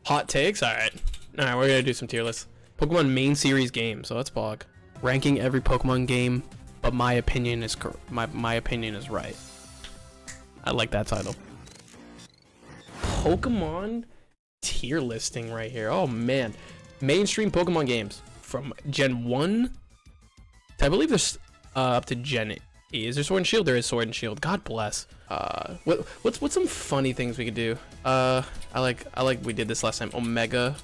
Hot takes? Alright, we're gonna do some tier lists. Pokemon main series game, so let's blog. Ranking every Pokemon game, but my opinion is my opinion is right. I like that title. Pokemon tier listing right here. Oh man. Mainstream Pokemon games from Gen 1 to, I believe there's up to Gen 8. Is there Sword and Shield? There is Sword and Shield. God bless. What's some funny things we could do? I like we did this last time. Omega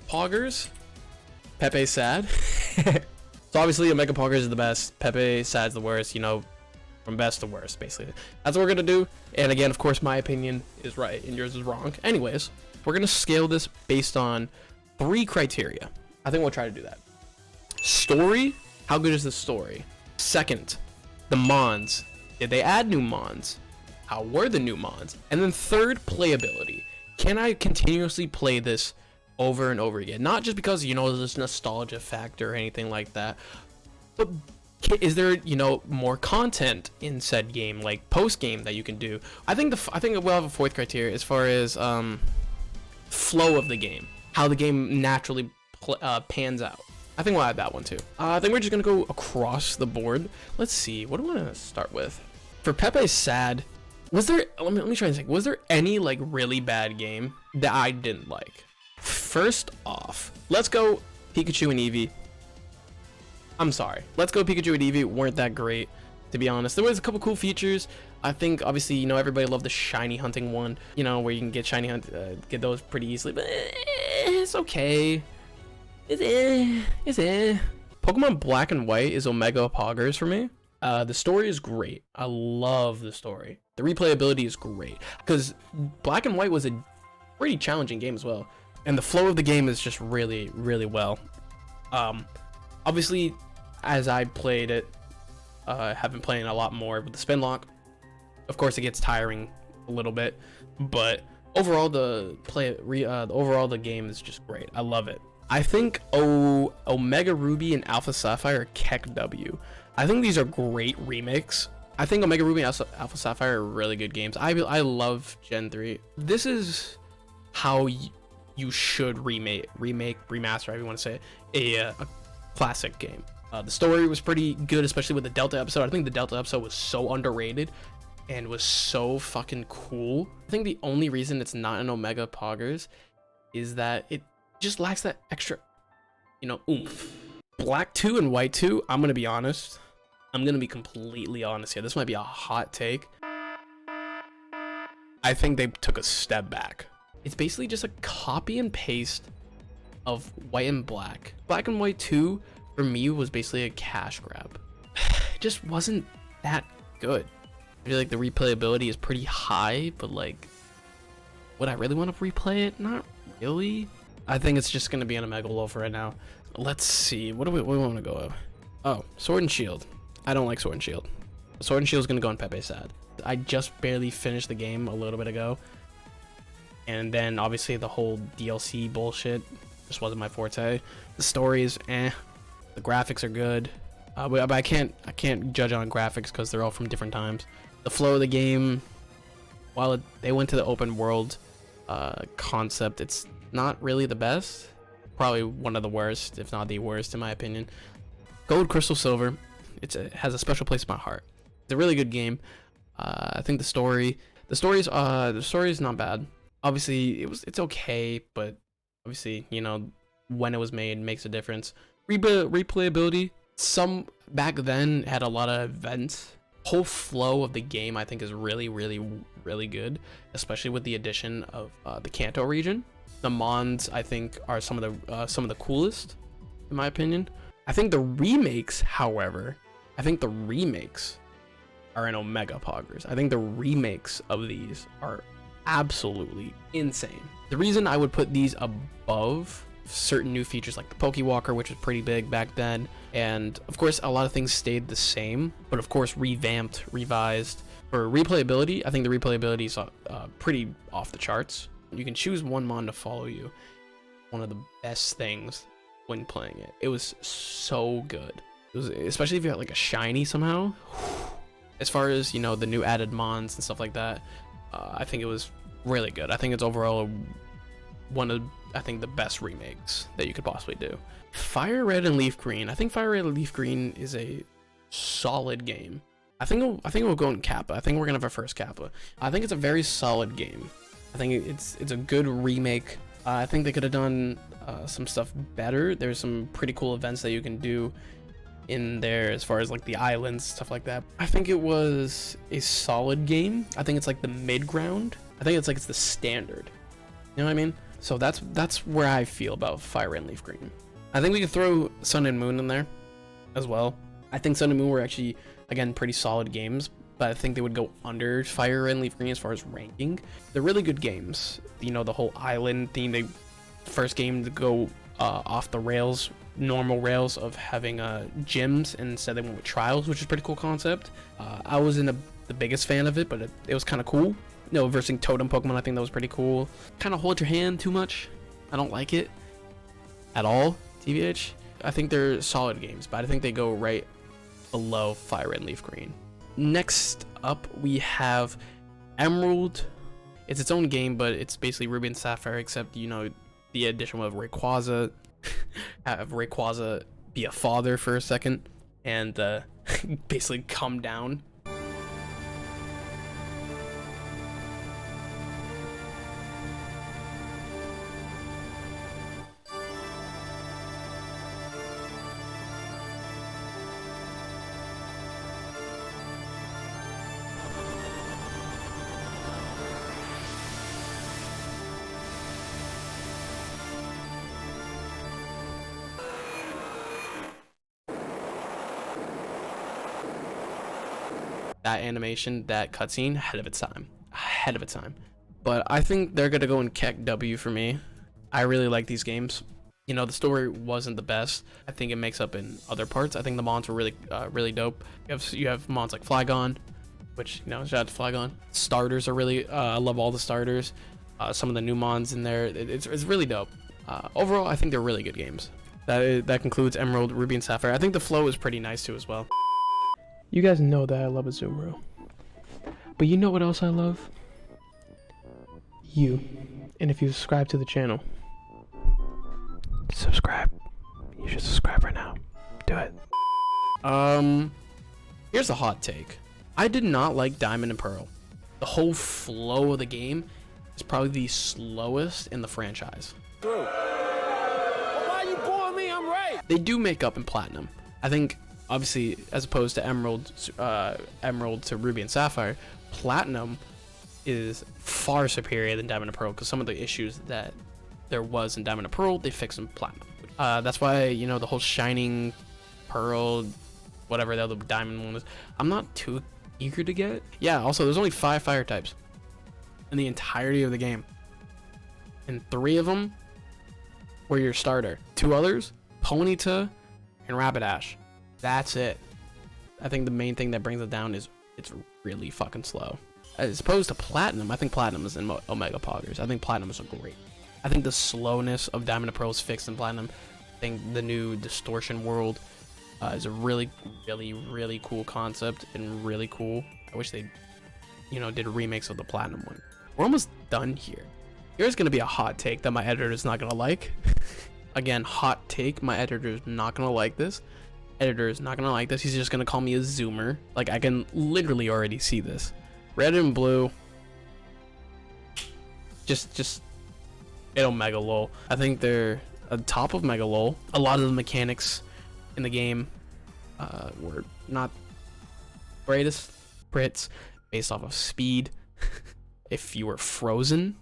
Poggers. Pepe Sad. So obviously Omega Poggers is the best. Pepe Sad's the worst, you know, from best to worst, basically. That's what we're gonna do. And again, of course, my opinion is right and yours is wrong. Anyways, we're gonna scale this based on 3 criteria. I think we'll try to do that. Story, how good is the story? Second, the mons. Did they add new mons? How were the new mons? And then third, playability. Can I continuously play this over and over again? Not just because, you know, there's this nostalgia factor or anything like that, but is there, you know, more content in said game, like post game, that you can do? I think we'll have a 4th criteria as far as flow of the game, how the game naturally pans out. I think we'll add that one too. I think we're just gonna go across the board. Let's see, what do I want to start with? For Pepe Sad, was there, let me try and think, was there any like really bad game that I didn't like? First off, let's go Pikachu and Eevee. I'm sorry, let's go Pikachu and Eevee weren't that great, to be honest. There was a couple cool features. I think obviously, you know, everybody loved the shiny hunting one, you know, where you can get shiny hunt, get those pretty easily, but it's okay. It's Pokemon Black and White is Omega Poggers for me. The story is great. I love the story. The replayability is great because Black and White was a pretty challenging game as well, and the flow of the game is just really, really well. Obviously, as I played it, have been playing a lot more with the spin lock. Of course, it gets tiring a little bit, but overall, overall the game is just great. I love it. I think Omega Ruby and Alpha Sapphire are Keck W. I think these are great remakes. I think Omega Ruby and Alpha Sapphire are really good games. I love Gen 3. This is how you should remake, remaster, however you want to say it, a classic game. The story was pretty good, especially with the Delta episode. I think the Delta episode was so underrated and was so fucking cool. I think the only reason it's not an Omega Poggers is that it just lacks that extra, you know, oomph. Black 2 and White 2, I'm gonna be honest. I'm gonna be completely honest here. This might be a hot take. I think they took a step back. It's basically just a copy and paste of White and Black. Black and White 2 for me was basically a cash grab. It just wasn't that good. I feel like the replayability is pretty high, but like, would I really want to replay it? Not really. I think it's just gonna be an Omega Low for right now. Let's see, what do we want to go with? Oh, Sword and Shield. I don't like Sword and Shield. Sword and Shield is gonna go on Pepe Sad. I just barely finished the game a little bit ago, and then obviously the whole DLC bullshit just wasn't my forte. The story is the graphics are good, but I can't judge on graphics because they're all from different times. The flow of the game, while they went to the open world concept, it's not really the best. Probably one of the worst, if not the worst, in my opinion. Gold, Crystal, Silver, it has a special place in my heart. It's a really good game. I think the story is not bad. Obviously, it's okay, but obviously, you know, when it was made makes a difference. Replayability, some back then had a lot of events. Whole flow of the game, I think, is really, really, really good, especially with the addition of the Kanto region. The mons, I think, are some of the coolest, in my opinion. I think the remakes, however, are in Omega Poggers. I think the remakes of these are absolutely insane. The reason I would put these above certain new features like the Pokewalker, which was pretty big back then, and of course a lot of things stayed the same, but of course revamped, revised. For replayability, I think the replayability is pretty off the charts. You can choose one mon to follow you. One of the best things when playing it. It was so good. It was, especially if you had like a shiny somehow. As far as, you know, the new added mons and stuff like that, I think it was really good. I think it's overall one of, I think, the best remakes that you could possibly do. Fire Red and Leaf Green. I think Fire Red and Leaf Green is a solid game. I think we'll go in Kappa. I think we're gonna have our first Kappa. I think it's a very solid game. I think it's a good remake. I think they could have done some stuff better. There's some pretty cool events that you can do in there as far as like the islands, stuff like that. I think it was a solid game. I think it's like the mid ground. I think it's the standard. You know what I mean? So that's where I feel about Fire Red and Leaf Green. I think we could throw Sun and Moon in there as well. I think Sun and Moon were actually, again, pretty solid games, but I think they would go under Fire Red and Leaf Green as far as ranking. They're really good games. You know, the whole island theme, the first game to go off the rails, normal rails of having gyms, and instead they went with trials, which is a pretty cool concept. I wasn't the biggest fan of it, but it was kind of cool. You know, versing Totem Pokemon, I think that was pretty cool. Kind of hold your hand too much. I don't like it at all, TBH. I think they're solid games, but I think they go right below Fire Red and Leaf Green. Next up, we have Emerald. It's its own game, but it's basically Ruby and Sapphire, except, you know, the addition of Rayquaza. Have Rayquaza be a father for a second, and basically come down. That animation, that cutscene, ahead of its time. But I think they're gonna go in Keck W for me. I really like these games. You know, the story wasn't the best. I think it makes up in other parts. I think the mons were really dope. You have mons like Flygon, which, you know, shout out to Flygon. Starters are really, I love all the starters. Some of the new mons in there, it's really dope. Overall, I think they're really good games. That concludes Emerald, Ruby, and Sapphire. I think the flow is pretty nice too as well. You guys know that I love Azumarill. But you know what else I love? You. And if you subscribe to the channel, subscribe. You should subscribe right now. Do it. Here's a hot take. I did not like Diamond and Pearl. The whole flow of the game is probably the slowest in the franchise. Well, why you booing me? I'm right. They do make up in Platinum. I think, obviously, as opposed to Emerald to Ruby and Sapphire, Platinum is far superior than Diamond and Pearl, because some of the issues that there was in Diamond and Pearl, they fixed in Platinum. That's why, you know, the whole Shining Pearl, whatever the other Diamond one is, I'm not too eager to get. Yeah, also, there's only 5 fire types in the entirety of the game, and 3 of them were your starter. 2 others, Ponyta and Rapidash. That's it. I think the main thing that brings it down is it's really fucking slow. As opposed to Platinum, I think Platinum is in Omega Poggers. I think Platinum is great. I think the slowness of Diamond and Pearl is fixed in Platinum. I think the new Distortion World is a really cool concept and really cool. I wish they, you know, did remakes of the Platinum one. We're almost done here. Here's gonna be a hot take that my editor is not gonna like. Again, hot take. My editor is not gonna like this. Editor is not gonna like this. He's just gonna call me a zoomer. Like, I can literally already see this. Red and blue. Just it'll Mega Lol. I think they're on top of Mega Lol. A lot of the mechanics in the game were not greatest. Brits based off of speed. If you were frozen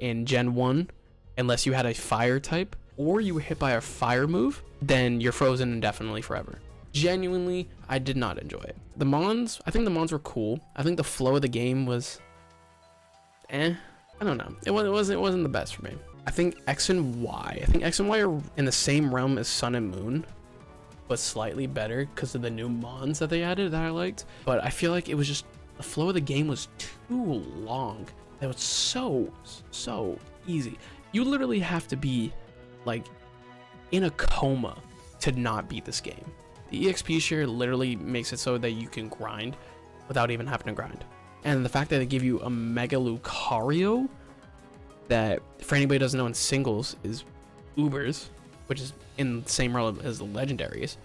in Gen 1, unless you had a fire type, or you were hit by a fire move, then you're frozen indefinitely forever. Genuinely, I did not enjoy it. The mons, I think the mons were cool. I think the flow of the game was I don't know. It wasn't the best for me. I think X and Y. I think X and Y are in the same realm as Sun and Moon, but slightly better because of the new mons that they added that I liked. But I feel like it was just, the flow of the game was too long. It was so easy. You literally have to be like in a coma to not beat this game. The EXP share literally makes it so that you can grind without even having to grind. And the fact that they give you a Mega Lucario that, for anybody who doesn't know, in singles is Ubers, which is in the same realm as the legendaries,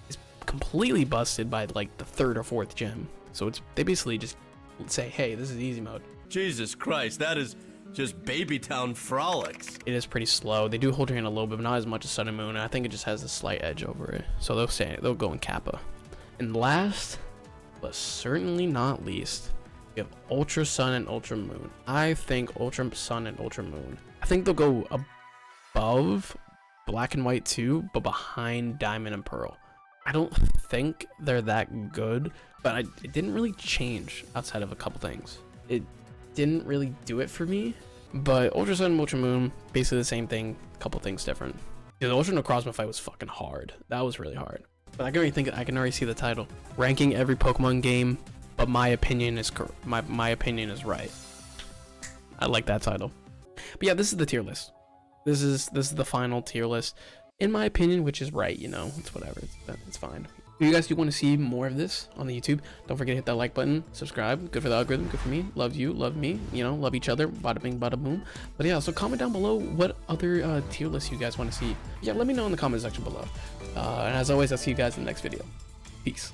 is completely busted by like the 3rd or 4th gym. So they basically just say, hey, this is easy mode. Jesus Christ, that is just Baby Town frolics. It is pretty slow. They do hold your hand a little bit, but not as much as Sun and Moon. And I think it just has a slight edge over it. So they'll go in Kappa. And last, but certainly not least, we have Ultra Sun and Ultra Moon. I think Ultra Sun and Ultra Moon, I think they'll go above Black and White too, but behind Diamond and Pearl. I don't think they're that good, but it didn't really change outside of a couple things. It didn't really do it for me, but Ultra Sun and Ultra Moon, basically the same thing, a couple things different. The Ultra Necrozma fight was fucking hard. That was really hard. But I can already see the title. Ranking every Pokemon game, but my opinion is my opinion is right. I like that title. But yeah, this is the tier list. This is the final tier list, in my opinion, which is right. You know, it's whatever. It's fine. If you guys do want to see more of this on the YouTube, don't forget to hit that like button, subscribe. Good for the algorithm, good for me. Love you, love me. You know, love each other. Bada bing, bada boom. But yeah, so comment down below what other tier lists you guys want to see. Yeah, let me know in the comment section below. And as always, I'll see you guys in the next video. Peace.